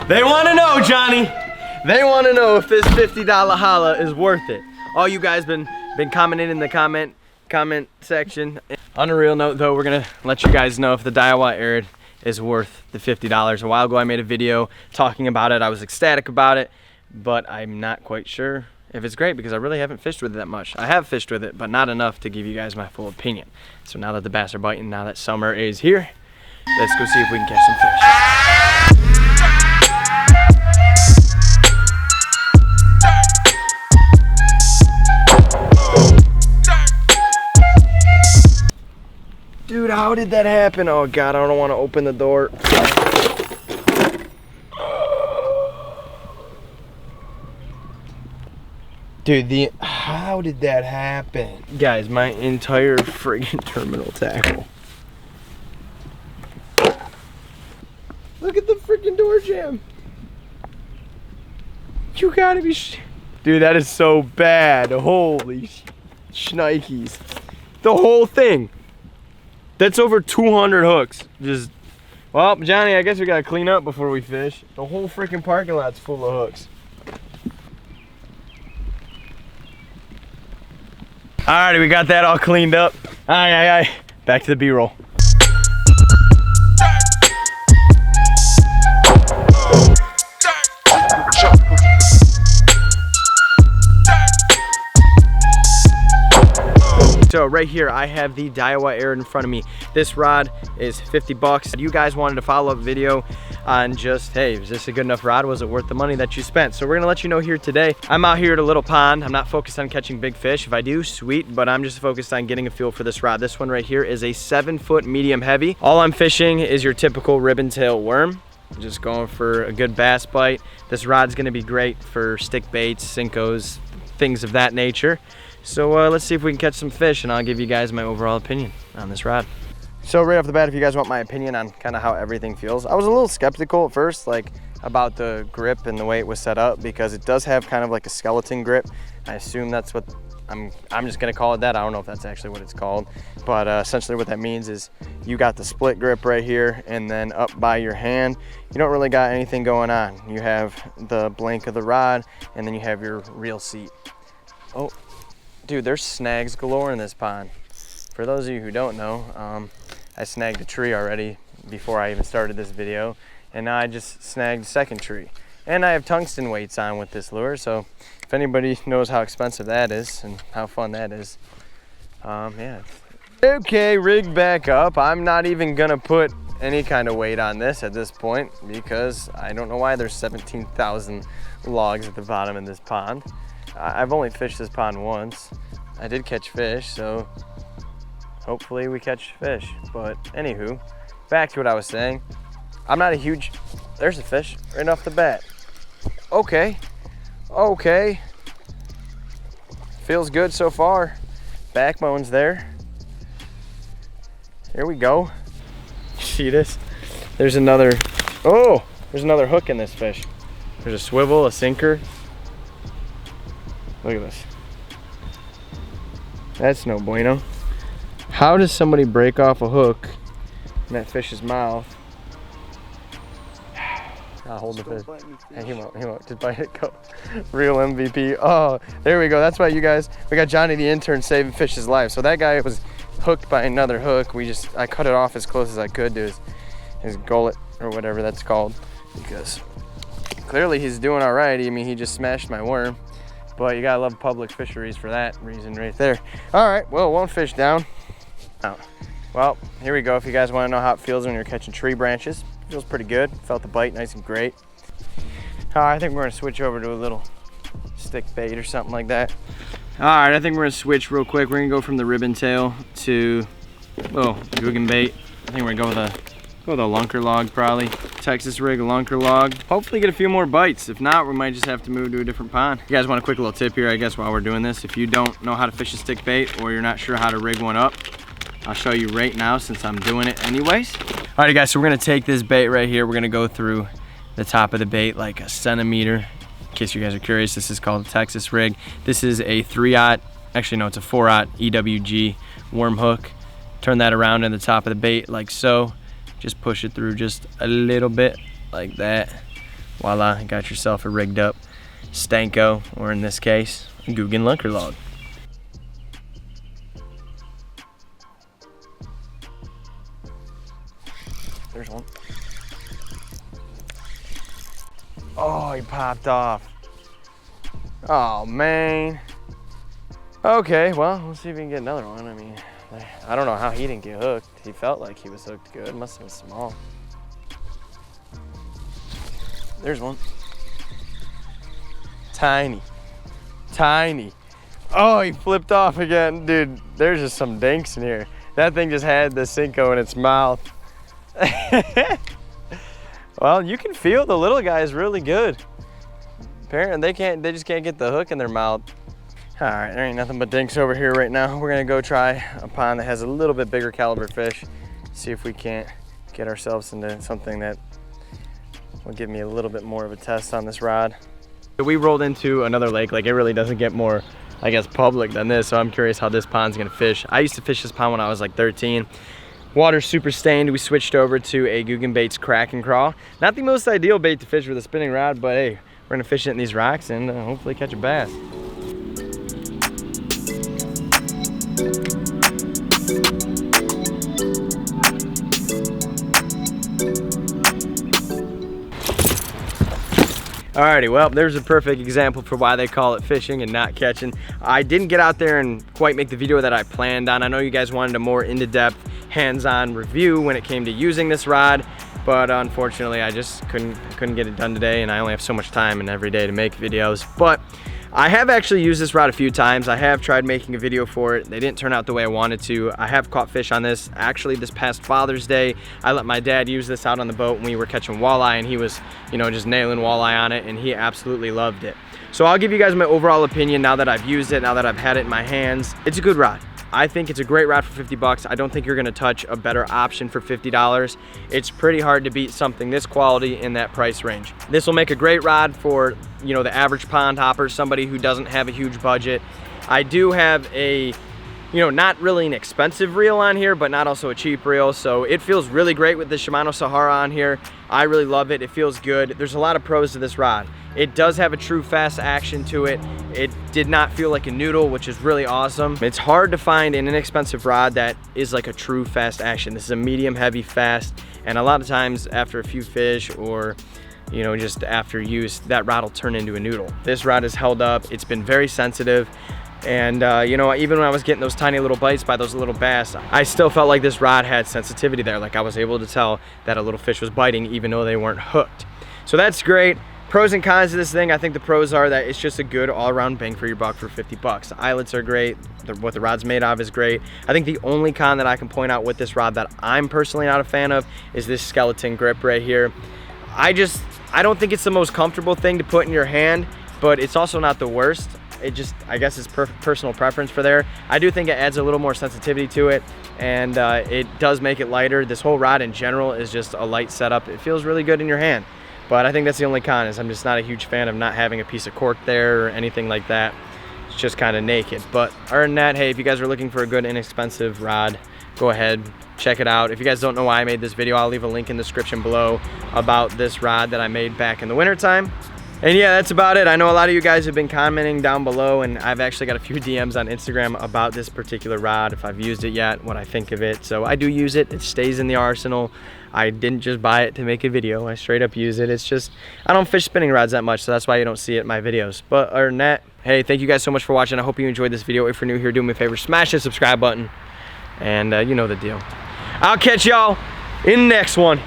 They want to know, Johnny. They want to know if this $50 holla is worth it. All you guys been commenting in the comment section. On a real note though, we're gonna let you guys know if the Daiwa Arid is worth the $50. A while ago I made a video talking about it. I was ecstatic about it, but I'm not quite sure if it's great because I really haven't fished with it that much. I have fished with it, but not enough to give you guys my full opinion. So now that the bass are biting, now that summer is here, let's go see if we can catch some fish. Dude, how did that happen? Oh God, I don't want to open the door. Dude, how did that happen? Guys, my entire friggin' terminal tackle. Look at the freaking door jam. You gotta be dude, that is so bad. Holy shnikes. The whole thing. That's over 200 hooks. Just, well, Johnny, I guess we gotta clean up before we fish. The whole freaking parking lot's full of hooks. Alrighty, we got that all cleaned up. Aye. Back to the B-roll. So right here, I have the Daiwa Arid in front of me. This rod is 50 bucks. You guys wanted a follow-up video on just, hey, is this a good enough rod? Was it worth the money that you spent? So we're gonna let you know here today. I'm out here at a little pond. I'm not focused on catching big fish. If I do, sweet, but I'm just focused on getting a feel for this rod. This one right here is a 7-foot medium heavy. All I'm fishing is your typical ribbon tail worm. Just going for a good bass bite. This rod's gonna be great for stick baits, Sinkos, things of that nature. So let's see if we can catch some fish, and I'll give you guys my overall opinion on this rod. So right off the bat, if you guys want my opinion on kind of how everything feels, I was a little skeptical at first, like about the grip and the way it was set up, because it does have kind of like a skeleton grip. I assume that's what, I'm just gonna call it that. I don't know if that's actually what it's called, but essentially what that means is you got the split grip right here, and then up by your hand, you don't really got anything going on. You have the blank of the rod, and then you have your reel seat. Oh. Dude, there's snags galore in this pond. For those of you who don't know, I snagged a tree already before I even started this video, and now I just snagged a second tree. And I have tungsten weights on with this lure, so if anybody knows how expensive that is and how fun that is, yeah. Okay, rig back up. I'm not even gonna put any kind of weight on this at this point because I don't know why there's 17,000 logs at the bottom of this pond. I've only fished this pond once. I did catch fish, so hopefully we catch fish. But anywho, back to what I was saying. I'm not a huge, there's a fish right off the bat. Okay. Feels good so far. Backbone's there. Here we go. See this? There's another, there's another hook in this fish. There's a swivel, a sinker. Look at this. That's no bueno. How does somebody break off a hook in that fish's mouth? I'll hold the fish. Hey, he won't. Just bite it, go. Real MVP. Oh, there we go. That's why you guys, we got Johnny the intern saving fish's life. So that guy was hooked by another hook. I cut it off as close as I could to his gullet or whatever that's called, because clearly he's doing all right. I mean, he just smashed my worm. But you gotta love public fisheries for that reason right there. All right, well, one fish down. Oh. Well, here we go. If you guys wanna know how it feels when you're catching tree branches, it feels pretty good. Felt the bite nice and great. All right, I think we're gonna switch over to a little stick bait or something like that. All right, I think we're gonna switch real quick. We're gonna go from the ribbon tail to, Googan bait. I think we're gonna go with a lunker log probably. Texas rig, a lunker log. Hopefully get a few more bites. If not, we might just have to move to a different pond. You guys want a quick little tip here, I guess, while we're doing this. If you don't know how to fish a stick bait or you're not sure how to rig one up, I'll show you right now since I'm doing it anyways. All right, guys, so we're gonna take this bait right here. We're gonna go through the top of the bait like a centimeter. In case you guys are curious, this is called a Texas rig. This is a 3/0, actually no, it's a 4/0 EWG worm hook. Turn that around in the top of the bait like so. Just push it through just a little bit like that. voila, you got yourself a rigged up Stanko, or in this case, a Guggen lunker log. There's one. Oh, he popped off. Oh, man. Okay, well, we'll see if we can get another one. I mean, I don't know how he didn't get hooked. He felt like he was hooked good. Must have been small. There's one. Tiny. Tiny. Oh, he flipped off again. Dude, there's just some dinks in here. That thing just had the Cinco in its mouth. Well, you can feel the little guy is really good. Apparently they just can't get the hook in their mouth. All right, there ain't nothing but dinks over here right now. We're gonna go try a pond that has a little bit bigger caliber fish. See if we can't get ourselves into something that will give me a little bit more of a test on this rod. We rolled into another lake. Like, it really doesn't get more, I guess, public than this. So I'm curious how this pond's gonna fish. I used to fish this pond when I was like 13. Water's super stained. We switched over to a Guggen Baits crack and crawl. Not the most ideal bait to fish with a spinning rod, but hey, we're gonna fish it in these rocks and hopefully catch a bass. Alrighty, well, there's a perfect example for why they call it fishing and not catching. I didn't get out there and quite make the video that I planned on. I know you guys wanted a more in-depth, hands-on review when it came to using this rod, but unfortunately I just couldn't get it done today, and I only have so much time in every day to make videos. But I have actually used this rod a few times. I have tried making a video for it. They didn't turn out the way I wanted to. I have caught fish on this. Actually, this past Father's Day, I let my dad use this out on the boat when we were catching walleye, and he was, you know, just nailing walleye on it, and he absolutely loved it. So I'll give you guys my overall opinion now that I've used it, now that I've had it in my hands. It's a good rod. I think it's a great rod for 50 bucks. I don't think you're gonna touch a better option for $50. It's pretty hard to beat something this quality in that price range. This will make a great rod for, you know, the average pond hopper, somebody who doesn't have a huge budget. I do have a, you know, not really an expensive reel on here, but not also a cheap reel. So it feels really great with the Shimano Sahara on here. I really love it. It feels good. There's a lot of pros to this rod. It does have a true fast action to it. It did not feel like a noodle, which is really awesome. It's hard to find an inexpensive rod that is like a true fast action. This is a medium heavy fast, and a lot of times after a few fish or, you know, just after use, that rod will turn into a noodle. This rod is held up. It's been very sensitive. And you know, even when I was getting those tiny little bites by those little bass, I still felt like this rod had sensitivity there. Like, I was able to tell that a little fish was biting even though they weren't hooked. So that's great. Pros and cons of this thing, I think the pros are that it's just a good all-around bang for your buck for 50 bucks. The eyelets are great. What the rod's made of is great. I think the only con that I can point out with this rod that I'm personally not a fan of is this skeleton grip right here. I don't think it's the most comfortable thing to put in your hand, but it's also not the worst. It just, I guess it's personal preference for there. I do think it adds a little more sensitivity to it, and it does make it lighter. This whole rod in general is just a light setup. It feels really good in your hand, but I think that's the only con, is I'm just not a huge fan of not having a piece of cork there or anything like that. It's just kind of naked. But other than that, hey, if you guys are looking for a good inexpensive rod, go ahead, check it out. If you guys don't know why I made this video, I'll leave a link in the description below about this rod that I made back in the wintertime. And yeah, that's about it. I know a lot of you guys have been commenting down below, and I've actually got a few DMs on Instagram about this particular rod, if I've used it yet, what I think of it. So I do use it. It stays in the arsenal. I didn't just buy it to make a video. I straight up use it. It's just, I don't fish spinning rods that much, so that's why you don't see it in my videos. But other than that, hey, thank you guys so much for watching. I hope you enjoyed this video. If you're new here, do me a favor, smash the subscribe button, and you know the deal. I'll catch y'all in the next one.